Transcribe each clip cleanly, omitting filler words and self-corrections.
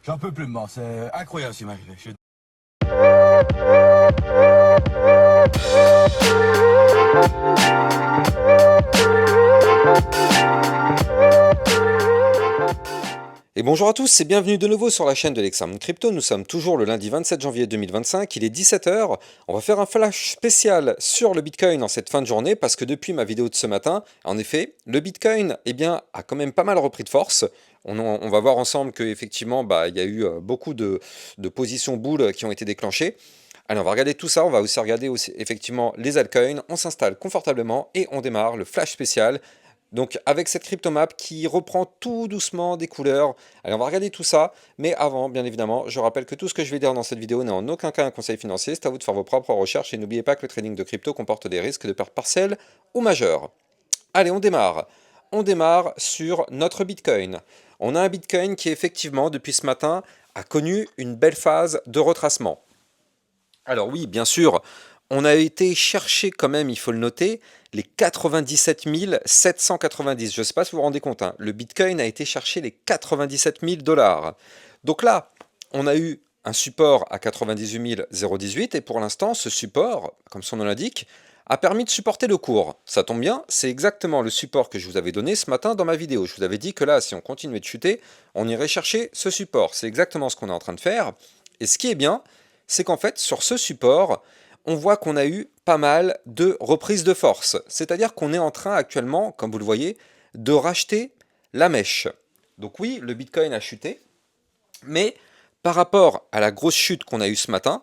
J'en peux plus de moi, c'est incroyable ce qui m'est arrivé. Et bonjour à tous et bienvenue de nouveau sur la chaîne de l'Examen Crypto. Nous sommes toujours le lundi 27 janvier 2025, il est 17 h. On va faire un flash spécial sur le Bitcoin en cette fin de journée parce que depuis ma vidéo de ce matin, en effet, le Bitcoin a quand même pas mal repris de force. On va voir ensemble qu'effectivement, il y a eu beaucoup de positions bull qui ont été déclenchées. Allez, on va regarder tout ça, on va aussi regarder effectivement les altcoins, on s'installe confortablement et on démarre le flash spécial. Donc avec cette cryptomap qui reprend tout doucement des couleurs. Allez, on va regarder tout ça, mais avant, bien évidemment, je rappelle que tout ce que je vais dire dans cette vidéo n'est en aucun cas un conseil financier, c'est à vous de faire vos propres recherches et n'oubliez pas que le trading de crypto comporte des risques de perte partielle ou majeure. Allez, on démarre. On démarre sur notre Bitcoin. On a un Bitcoin qui effectivement, depuis ce matin, a connu une belle phase de retracement. Alors oui, bien sûr, on a été chercher quand même, il faut le noter, les 97 790. Je ne sais pas si vous vous rendez compte, hein, le Bitcoin a été chercher les 97 000 $. Donc là, on a eu un support à 98 018 et pour l'instant, ce support, comme son nom l'indique, a permis de supporter le cours. Ça tombe bien, c'est exactement le support que je vous avais donné ce matin dans ma vidéo. Je vous avais dit que là, si on continuait de chuter, on irait chercher ce support. C'est exactement ce qu'on est en train de faire. Et ce qui est bien, c'est qu'en fait, sur ce support, on voit qu'on a eu pas mal de reprises de force. C'est-à-dire qu'on est en train actuellement, comme vous le voyez, de racheter la mèche. Donc oui, le Bitcoin a chuté, mais par rapport à la grosse chute qu'on a eue ce matin,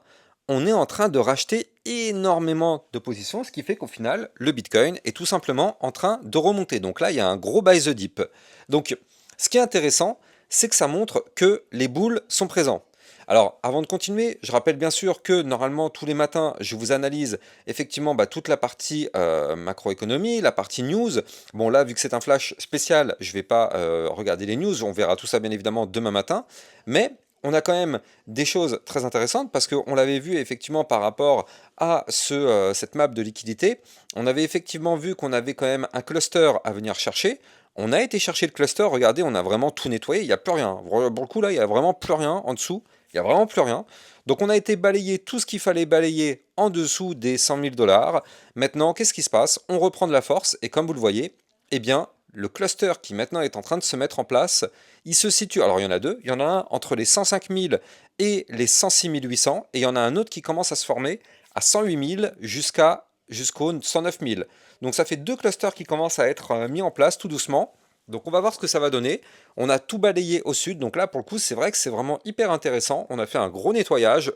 on est en train de racheter énormément de positions, ce qui fait qu'au final, le Bitcoin est tout simplement en train de remonter. Donc là, il y a un gros buy the dip. Donc, ce qui est intéressant, c'est que ça montre que les bulls sont présents. Alors, avant de continuer, je rappelle bien sûr que normalement, tous les matins, je vous analyse effectivement toute la partie macroéconomie, la partie news. Bon, là, vu que c'est un flash spécial, je ne vais pas regarder les news, on verra tout ça bien évidemment demain matin. Mais on a quand même des choses très intéressantes parce qu'on l'avait vu effectivement par rapport à cette map de liquidité. On avait effectivement vu qu'on avait quand même un cluster à venir chercher. On a été chercher le cluster, regardez, on a vraiment tout nettoyé, il n'y a plus rien. Pour le coup là, il n'y a vraiment plus rien en dessous. Il n'y a vraiment plus rien. Donc on a été balayer tout ce qu'il fallait balayer en dessous des 100 000 $. Maintenant, qu'est-ce qui se passe? On reprend de la force et comme vous le voyez, eh bien, le cluster qui maintenant est en train de se mettre en place, il se situe, alors il y en a deux, il y en a un entre les 105 000 et les 106 800, et il y en a un autre qui commence à se former à 108 000 jusqu'aux 109 000. Donc ça fait deux clusters qui commencent à être mis en place tout doucement. Donc on va voir ce que ça va donner. On a tout balayé au sud, donc là pour le coup c'est vrai que c'est vraiment hyper intéressant. On a fait un gros nettoyage.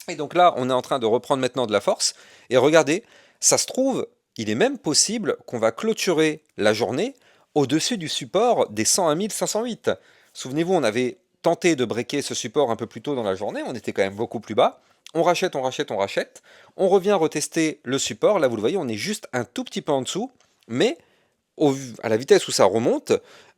Et donc là on est en train de reprendre maintenant de la force. Et regardez, ça se trouve, il est même possible qu'on va clôturer la journée au-dessus du support des 101 508. Souvenez-vous, on avait tenté de breaker ce support un peu plus tôt dans la journée, on était quand même beaucoup plus bas. On rachète, on rachète, on rachète. On revient retester le support. Là vous le voyez, on est juste un tout petit peu en dessous. Mais à la vitesse où ça remonte,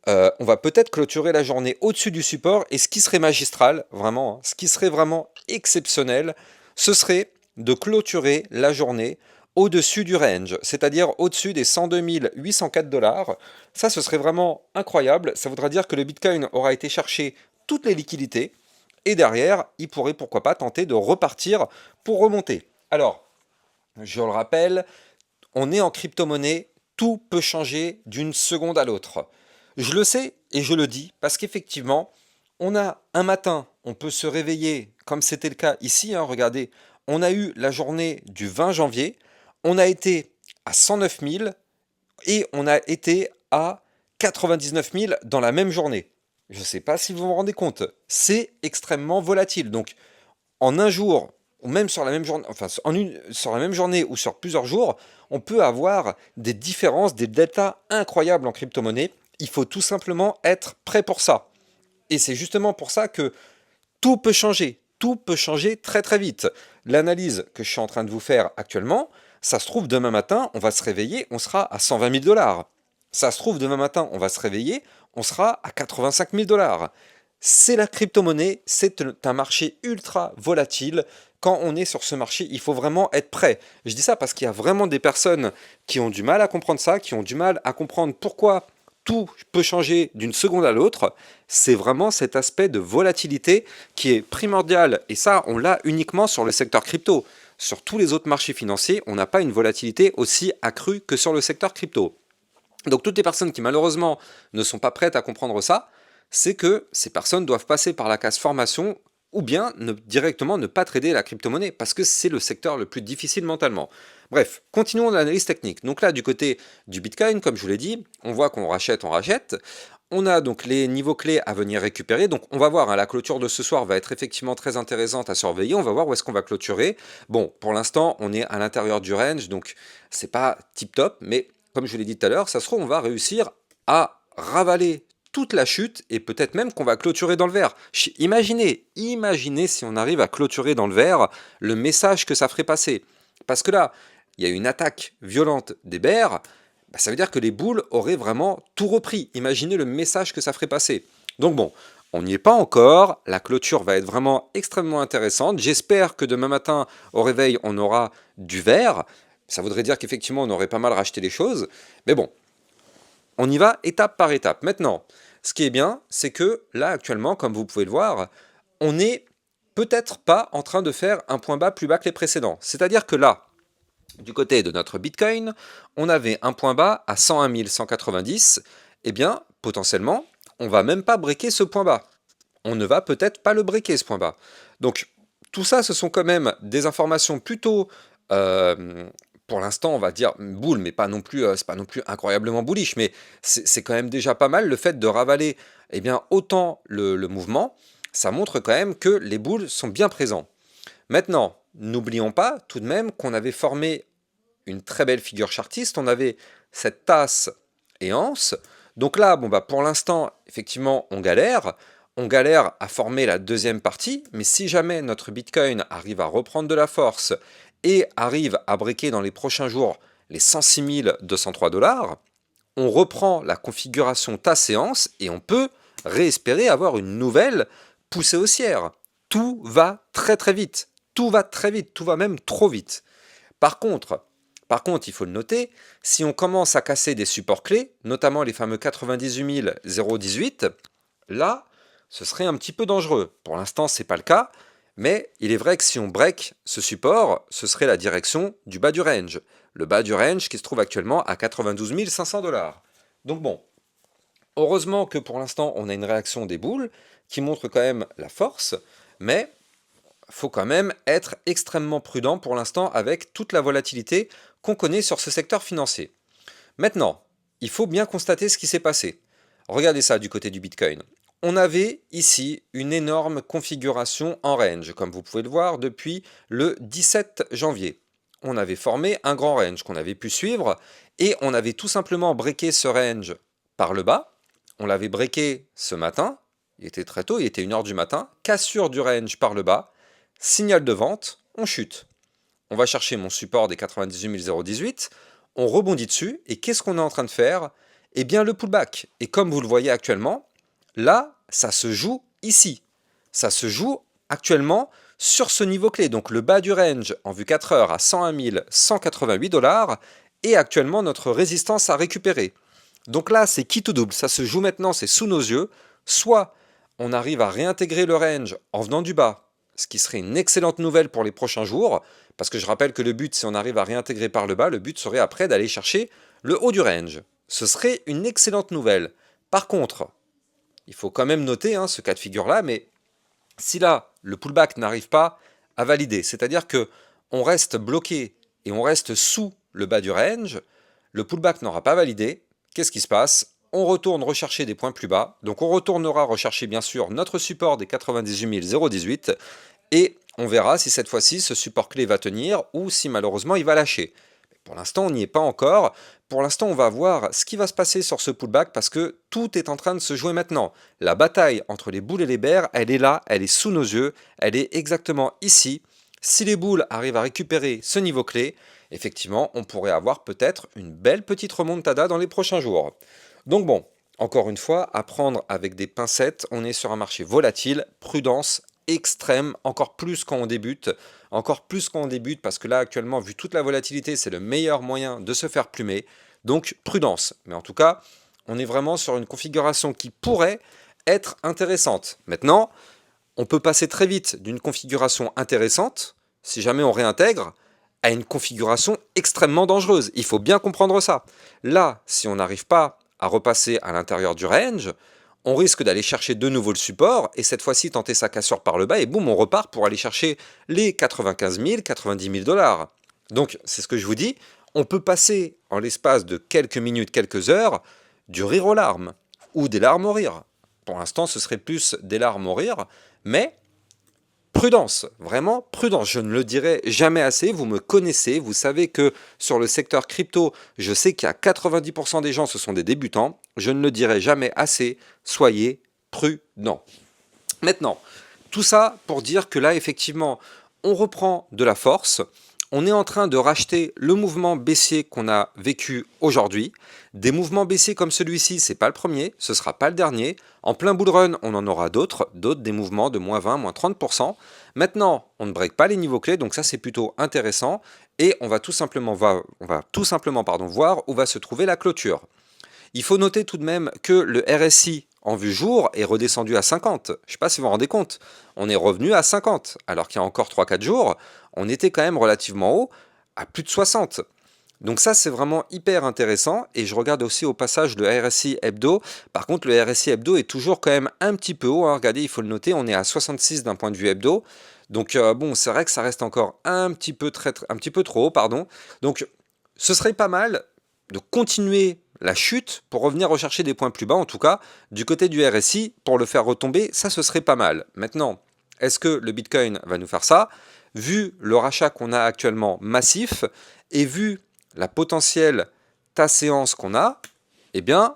on va peut-être clôturer la journée au-dessus du support. Et ce qui serait magistral, vraiment, hein, ce qui serait vraiment exceptionnel, ce serait de clôturer la journée au-dessus du range, c'est-à-dire au-dessus des 102 804 $. Ça, ce serait vraiment incroyable. Ça voudra dire que le Bitcoin aura été chercher toutes les liquidités. Et derrière, il pourrait pourquoi pas tenter de repartir pour remonter. Alors, je le rappelle, on est en crypto-monnaie, tout peut changer d'une seconde à l'autre. Je le sais et je le dis parce qu'effectivement, on a un matin, on peut se réveiller comme c'était le cas ici, hein, regardez, on a eu la journée du 20 janvier, on a été à 109 000 et on a été à 99 000 dans la même journée. Je ne sais pas si vous vous rendez compte, c'est extrêmement volatile. Donc en un jour, ou même sur la même journée, enfin sur la même journée ou sur plusieurs jours, on peut avoir des différences, des deltas incroyables en crypto-monnaie. Il faut tout simplement être prêt pour ça. Et c'est justement pour ça que tout peut changer très très vite. L'analyse que je suis en train de vous faire actuellement, ça se trouve demain matin, on va se réveiller, on sera à 120 000 $. Ça se trouve demain matin, on va se réveiller, on sera à 85 000 $. C'est la crypto-monnaie, c'est un marché ultra volatile. Quand on est sur ce marché, il faut vraiment être prêt. Je dis ça parce qu'il y a vraiment des personnes qui ont du mal à comprendre ça, qui ont du mal à comprendre pourquoi tout peut changer d'une seconde à l'autre, c'est vraiment cet aspect de volatilité qui est primordial. Et ça, on l'a uniquement sur le secteur crypto. Sur tous les autres marchés financiers, on n'a pas une volatilité aussi accrue que sur le secteur crypto. Donc toutes les personnes qui malheureusement ne sont pas prêtes à comprendre ça, c'est que ces personnes doivent passer par la case formation ou bien directement ne pas trader la crypto-monnaie parce que c'est le secteur le plus difficile mentalement. Bref, continuons l'analyse technique. Donc là, du côté du Bitcoin, comme je vous l'ai dit, on voit qu'on rachète, on rachète. On a donc les niveaux clés à venir récupérer. Donc on va voir, hein, la clôture de ce soir va être effectivement très intéressante à surveiller. On va voir où est-ce qu'on va clôturer. Bon, pour l'instant, on est à l'intérieur du range, donc c'est pas tip top, mais comme je vous l'ai dit tout à l'heure, ça se trouve, on va réussir à ravaler toute la chute et peut-être même qu'on va clôturer dans le vert. Imaginez si on arrive à clôturer dans le vert, le message que ça ferait passer. Parce que là, il y a une attaque violente des bears, bah, ça veut dire que les bulls auraient vraiment tout repris. Imaginez le message que ça ferait passer. Donc bon, on n'y est pas encore, la clôture va être vraiment extrêmement intéressante. J'espère que demain matin, au réveil, on aura du vert. Ça voudrait dire qu'effectivement, on aurait pas mal racheté les choses. Mais bon, on y va étape par étape. Maintenant, ce qui est bien, c'est que là, actuellement, comme vous pouvez le voir, on n'est peut-être pas en train de faire un point bas plus bas que les précédents. C'est-à-dire que là, du côté de notre Bitcoin, on avait un point bas à 101 190. Eh bien, potentiellement, on va même pas breaker ce point bas. On ne va peut-être pas le breaker, ce point bas. Donc, tout ça, ce sont quand même des informations plutôt... pour l'instant, on va dire bull, mais pas non plus, c'est pas non plus incroyablement bullish, mais c'est quand même déjà pas mal le fait de ravaler eh bien, autant le mouvement. Ça montre quand même que les bulls sont bien présents. Maintenant, n'oublions pas tout de même qu'on avait formé une très belle figure chartiste. On avait cette tasse et anse. Donc là, bon bah pour l'instant, effectivement, on galère. On galère à former la deuxième partie, mais si jamais notre Bitcoin arrive à reprendre de la force et arrive à breaker dans les prochains jours les 106 203 $, on reprend la configuration ta séance et on peut réespérer avoir une nouvelle poussée haussière. Tout va très très vite. Tout va très vite, tout va même trop vite. Par contre, il faut le noter, si on commence à casser des supports clés, notamment les fameux 98 018, là, ce serait un petit peu dangereux. Pour l'instant, ce n'est pas le cas, mais il est vrai que si on break ce support, ce serait la direction du bas du range. Le bas du range qui se trouve actuellement à 92 500 $. Donc bon, heureusement que pour l'instant, on a une réaction des boules qui montre quand même la force, mais faut quand même être extrêmement prudent pour l'instant avec toute la volatilité qu'on connaît sur ce secteur financier. Maintenant, il faut bien constater ce qui s'est passé. Regardez ça du côté du Bitcoin. On avait ici une énorme configuration en range, comme vous pouvez le voir depuis le 17 janvier. On avait formé un grand range qu'on avait pu suivre et on avait tout simplement breaké ce range par le bas. On l'avait breaké ce matin, il était très tôt, il était 1h du matin, cassure du range par le bas, signal de vente, on chute. On va chercher mon support des 98 018, on rebondit dessus, et qu'est-ce qu'on est en train de faire? Eh bien le pullback. Et comme vous le voyez actuellement, là, ça se joue ici. Ça se joue actuellement sur ce niveau clé. Donc le bas du range en vue 4 heures à 101 188 $, et actuellement notre résistance à récupérer. Donc là, c'est qui tout double. Ça se joue maintenant, c'est sous nos yeux. Soit on arrive à réintégrer le range en venant du bas, ce qui serait une excellente nouvelle pour les prochains jours, parce que je rappelle que le but, si on arrive à réintégrer par le bas, le but serait après d'aller chercher le haut du range. Ce serait une excellente nouvelle. Par contre, il faut quand même noter ce cas de figure-là, mais si là, le pullback n'arrive pas à valider, c'est-à-dire que on reste bloqué et on reste sous le bas du range, le pullback n'aura pas validé, qu'est-ce qui se passe? On retourne rechercher des points plus bas, donc on retournera rechercher bien sûr notre support des 98 018, et on verra si cette fois-ci ce support clé va tenir ou si malheureusement il va lâcher. Pour l'instant, on n'y est pas encore. Pour l'instant, on va voir ce qui va se passer sur ce pullback parce que tout est en train de se jouer maintenant. La bataille entre les boules et les bears, elle est là, elle est sous nos yeux, elle est exactement ici. Si les boules arrivent à récupérer ce niveau clé, effectivement, on pourrait avoir peut-être une belle petite remontada dans les prochains jours. Donc bon, encore une fois, à prendre avec des pincettes, on est sur un marché volatile, prudence extrême, encore plus quand on débute, parce que là actuellement, vu toute la volatilité, c'est le meilleur moyen de se faire plumer, donc prudence. Mais en tout cas, on est vraiment sur une configuration qui pourrait être intéressante. Maintenant, on peut passer très vite d'une configuration intéressante, si jamais on réintègre, à une configuration extrêmement dangereuse. Il faut bien comprendre ça. Là, si on n'arrive pas à repasser à l'intérieur du range, on risque d'aller chercher de nouveau le support, et cette fois-ci tenter sa cassure par le bas, et boum, on repart pour aller chercher les 95 000, 90 000 dollars. Donc, c'est ce que je vous dis, on peut passer en l'espace de quelques minutes, quelques heures, du rire aux larmes, ou des larmes au rire. Pour l'instant, ce serait plus des larmes au rire, mais prudence, vraiment prudence. Je ne le dirai jamais assez, vous me connaissez, vous savez que sur le secteur crypto, je sais qu'il y a 90% des gens, ce sont des débutants. Je ne le dirai jamais assez, soyez prudents. Maintenant, tout ça pour dire que là, effectivement, on reprend de la force. On est en train de racheter le mouvement baissier qu'on a vécu aujourd'hui. Des mouvements baissiers comme celui-ci, c'est pas le premier, ce sera pas le dernier. En plein bull run, on en aura d'autres, des mouvements de moins 20, moins 30%. Maintenant, on ne break pas les niveaux clés, donc ça c'est plutôt intéressant. Et on va tout simplement, voir où va se trouver la clôture. Il faut noter tout de même que le RSI en vue jour est redescendu à 50. Je ne sais pas si vous vous rendez compte. On est revenu à 50, alors qu'il y a encore 3-4 jours, on était quand même relativement haut, à plus de 60. Donc ça, c'est vraiment hyper intéressant. Et je regarde aussi au passage le RSI hebdo. Par contre, le RSI hebdo est toujours quand même un petit peu haut, hein. Regardez, il faut le noter, on est à 66 d'un point de vue hebdo. Donc bon, c'est vrai que ça reste encore un petit peu trop haut, pardon. Donc ce serait pas mal de continuer la chute pour revenir rechercher des points plus bas, en tout cas du côté du RSI, pour le faire retomber, ça ce serait pas mal. Maintenant, est-ce que le Bitcoin va nous faire ça? Vu le rachat qu'on a actuellement massif, et vu la potentielle tasséance qu'on a, eh bien,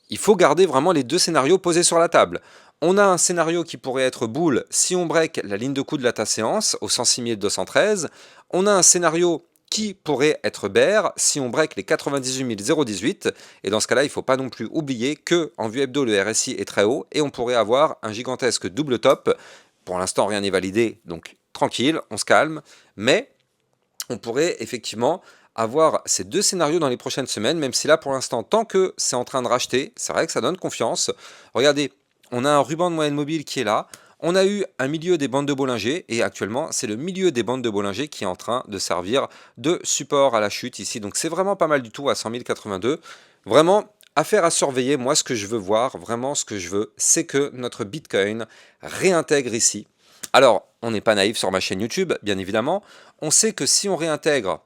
il faut garder vraiment les deux scénarios posés sur la table. On a un scénario qui pourrait être bull si on break la ligne de coup de la tasséance au 106 213. On a un scénario qui pourrait être bear si on break les 98 018. Et dans ce cas-là, il ne faut pas non plus oublier que en vue hebdo, le RSI est très haut et on pourrait avoir un gigantesque double top. Pour l'instant, rien n'est validé, donc tranquille, on se calme. Mais on pourrait effectivement avoir ces deux scénarios dans les prochaines semaines, même si là, pour l'instant, tant que c'est en train de racheter, c'est vrai que ça donne confiance. Regardez, on a un ruban de moyenne mobile qui est là. On a eu un milieu des bandes de Bollinger et actuellement c'est le milieu des bandes de Bollinger qui est en train de servir de support à la chute ici. Donc c'est vraiment pas mal du tout à 100 082. Vraiment affaire à surveiller. Moi ce que je veux voir, vraiment ce que je veux, c'est que notre Bitcoin réintègre ici. Alors on n'est pas naïf sur ma chaîne YouTube, bien évidemment. On sait que si on réintègre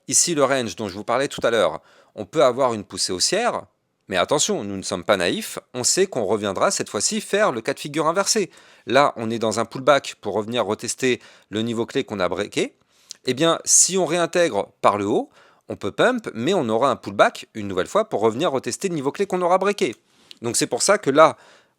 ici le range dont je vous parlais tout à l'heure, on peut avoir une poussée haussière. Mais attention, nous ne sommes pas naïfs, on sait qu'on reviendra cette fois-ci faire le cas de figure inversé. Là, on est dans un pullback pour revenir retester le niveau clé qu'on a breaké. Eh bien, si on réintègre par le haut, on peut pump, mais on aura un pullback une nouvelle fois pour revenir retester le niveau clé qu'on aura breaké. Donc c'est pour ça que là,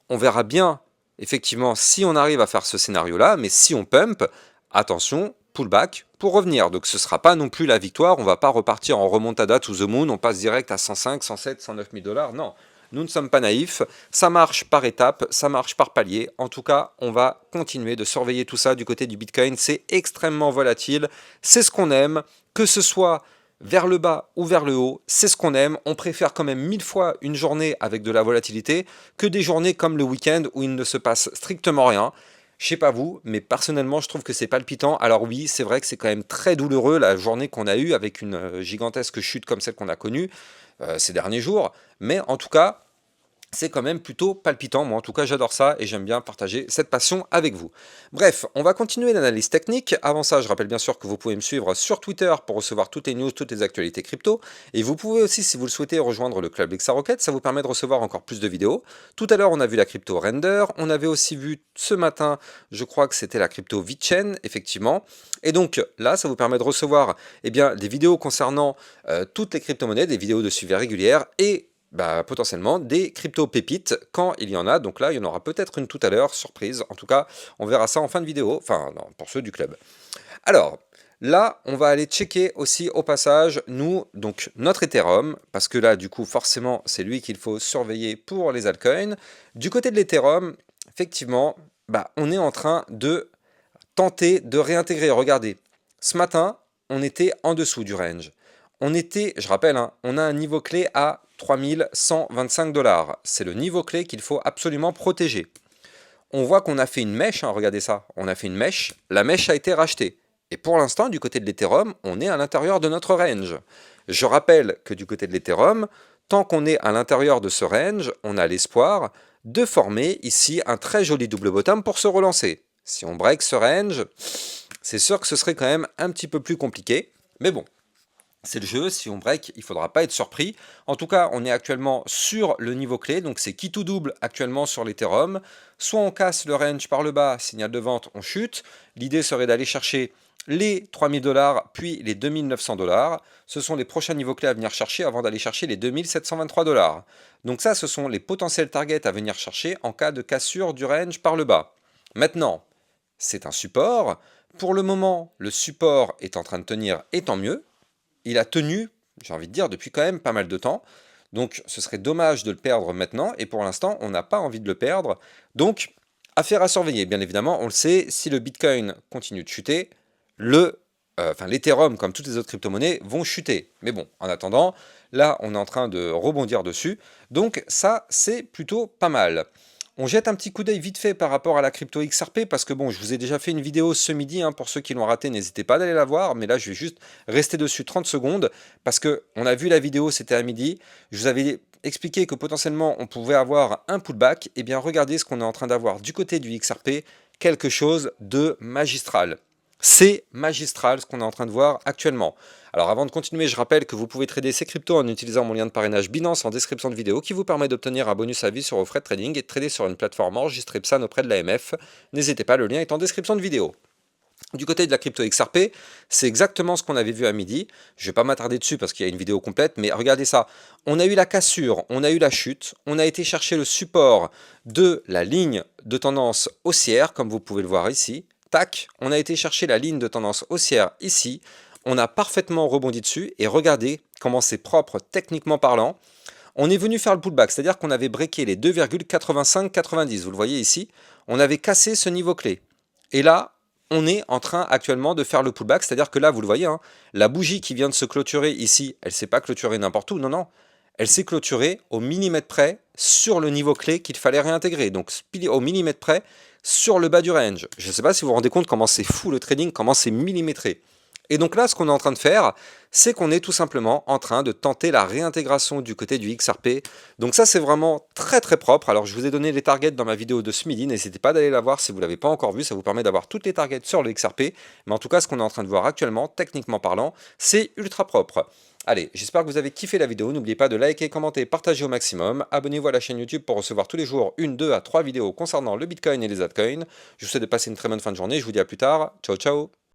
on verra bien, effectivement, si on arrive à faire ce scénario-là, mais si on pump, attention, pullback pour revenir. Donc ce ne sera pas non plus la victoire, on ne va pas repartir en remontada to the moon, on passe direct à 105, 107, 109 000 dollars, non. Nous ne sommes pas naïfs, ça marche par étapes, ça marche par palier. En tout cas, on va continuer de surveiller tout ça du côté du Bitcoin. C'est extrêmement volatile, c'est ce qu'on aime, que ce soit vers le bas ou vers le haut, c'est ce qu'on aime. On préfère quand même 1000 fois une journée avec de la volatilité que des journées comme le week-end où il ne se passe strictement rien. Je sais pas vous, mais personnellement, je trouve que c'est palpitant. Alors oui, c'est vrai que c'est quand même très douloureux la journée qu'on a eue avec une gigantesque chute comme celle qu'on a connue ces derniers jours. Mais en tout cas, c'est quand même plutôt palpitant. Moi, en tout cas, j'adore ça et j'aime bien partager cette passion avec vous. Bref, on va continuer l'analyse technique. Avant ça, je rappelle bien sûr que vous pouvez me suivre sur Twitter pour recevoir toutes les news, toutes les actualités crypto. Et vous pouvez aussi, si vous le souhaitez, rejoindre le club Lexa Rocket. Ça vous permet de recevoir encore plus de vidéos. Tout à l'heure, on a vu la crypto Render. On avait aussi vu ce matin, je crois que c'était la crypto VeChain, effectivement. Et donc là, ça vous permet de recevoir des vidéos concernant toutes les crypto-monnaies, des vidéos de suivi régulières et potentiellement des crypto-pépites quand il y en a. Donc là, il y en aura peut-être une tout à l'heure, surprise. En tout cas, on verra ça en fin de vidéo, enfin, non, pour ceux du club. Alors, là, on va aller checker aussi au passage, nous, donc notre Ethereum, parce que là, du coup, forcément, c'est lui qu'il faut surveiller pour les altcoins. Du côté de l'Ethereum, effectivement, on est en train de tenter de réintégrer. Regardez, ce matin, on était en dessous du range. On était, je rappelle, on a un niveau clé à 3125 $. C'est le niveau clé qu'il faut absolument protéger. On voit qu'on a fait une mèche, hein, regardez ça, on a fait une mèche, la mèche a été rachetée. Et pour l'instant, du côté de l'Ethereum, on est à l'intérieur de notre range. Je rappelle que du côté de l'Ethereum, tant qu'on est à l'intérieur de ce range, on a l'espoir de former ici un très joli double bottom pour se relancer. Si on break ce range, c'est sûr que ce serait quand même un petit peu plus compliqué, mais bon. C'est le jeu, si on break, il ne faudra pas être surpris. En tout cas, on est actuellement sur le niveau clé, donc c'est qui tout double actuellement sur l'Ethereum. Soit on casse le range par le bas, signal de vente, on chute. L'idée serait d'aller chercher les 3000 $, puis les 2900 $. Ce sont les prochains niveaux clés à venir chercher avant d'aller chercher les 2723 $. Donc ça, ce sont les potentiels targets à venir chercher en cas de cassure du range par le bas. Maintenant, c'est un support. Pour le moment, le support est en train de tenir, et tant mieux. Il a tenu, j'ai envie de dire, depuis quand même pas mal de temps. Donc ce serait dommage de le perdre maintenant, et pour l'instant, on n'a pas envie de le perdre. Donc, affaire à surveiller, bien évidemment, on le sait, si le Bitcoin continue de chuter, l'Ethereum, comme toutes les autres crypto-monnaies, vont chuter. Mais bon, en attendant, là, on est en train de rebondir dessus. Donc ça, c'est plutôt pas mal. On jette un petit coup d'œil vite fait par rapport à la crypto XRP, parce que bon, je vous ai déjà fait une vidéo ce midi, hein, pour ceux qui l'ont raté, n'hésitez pas d'aller la voir, mais là je vais juste rester dessus 30 secondes, parce que on a vu la vidéo, c'était à midi, je vous avais expliqué que potentiellement on pouvait avoir un pullback, et bien regardez ce qu'on est en train d'avoir du côté du XRP, quelque chose de magistral. C'est magistral ce qu'on est en train de voir actuellement. Alors avant de continuer, je rappelle que vous pouvez trader ces cryptos en utilisant mon lien de parrainage Binance en description de vidéo qui vous permet d'obtenir un bonus à vie sur vos frais de trading et de trader sur une plateforme enregistrée PSAN auprès de l'AMF. N'hésitez pas, le lien est en description de vidéo. Du côté de la crypto XRP, c'est exactement ce qu'on avait vu à midi. Je ne vais pas m'attarder dessus parce qu'il y a une vidéo complète, mais regardez ça. On a eu la cassure, on a eu la chute, on a été chercher le support de la ligne de tendance haussière, comme vous pouvez le voir ici. Tac, on a été chercher la ligne de tendance haussière ici. On a parfaitement rebondi dessus et regardez comment c'est propre techniquement parlant. On est venu faire le pullback, c'est-à-dire qu'on avait breaké les 2,8590. Vous le voyez ici, on avait cassé ce niveau clé. Et là, on est en train actuellement de faire le pullback, c'est-à-dire que là, vous le voyez, hein, la bougie qui vient de se clôturer ici, elle ne s'est pas clôturée n'importe où, non, non. Elle s'est clôturée au millimètre près sur le niveau clé qu'il fallait réintégrer. Donc au millimètre près sur le bas du range. Je ne sais pas si vous vous rendez compte comment c'est fou le trading, comment c'est millimétré. Et donc là, ce qu'on est en train de faire, c'est qu'on est tout simplement en train de tenter la réintégration du côté du XRP. Donc ça, c'est vraiment très très propre. Alors je vous ai donné les targets dans ma vidéo de ce midi. N'hésitez pas d'aller la voir si vous ne l'avez pas encore vue. Ça vous permet d'avoir toutes les targets sur le XRP. Mais en tout cas, ce qu'on est en train de voir actuellement, techniquement parlant, c'est ultra propre. Allez, j'espère que vous avez kiffé la vidéo. N'oubliez pas de liker, commenter, partager au maximum. Abonnez-vous à la chaîne YouTube pour recevoir tous les jours 1, 2 à 3 vidéos concernant le Bitcoin et les altcoins. Je vous souhaite de passer une très bonne fin de journée. Je vous dis à plus tard. Ciao, ciao.